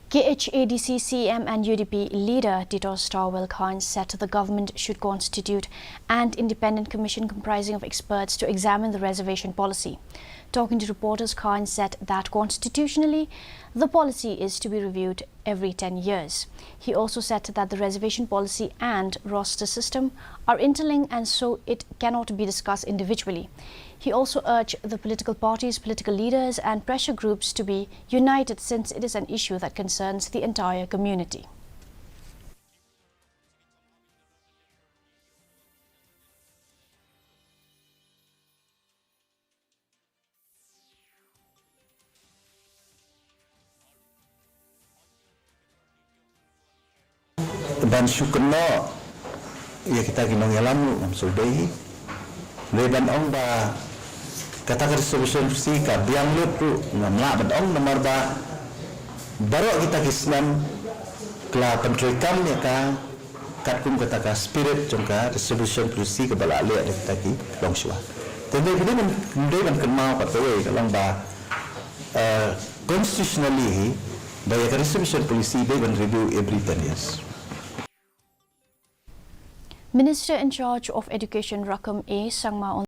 Khadc CM and UDP leader Dr. Starwell Khan said the government should constitute an independent commission comprising of experts to examine the reservation policy. Talking to reporters, Khan said that constitutionally, the policy is to be reviewed every 10 years. He also said that the reservation policy and roster system are interlinked and so it cannot be discussed individually. He also urged the political parties, political leaders and pressure groups to be united since it is an issue that concerns the entire community. Dan syukurna ya kita ginong yalam ngam sudai leban ong ba kata resolution si ka biang lutu ngam la ban ong nomor ba baru kita kisnan kla pentrikam ya ka katkum kata ka spirit jongka resolution si ka bala le kita ki long shua tende bini ban kenmau patoi kalong ba constitutionally ba ya resolution policy they ban review every 10 years. Minister in charge of Education Rakam A. Sangma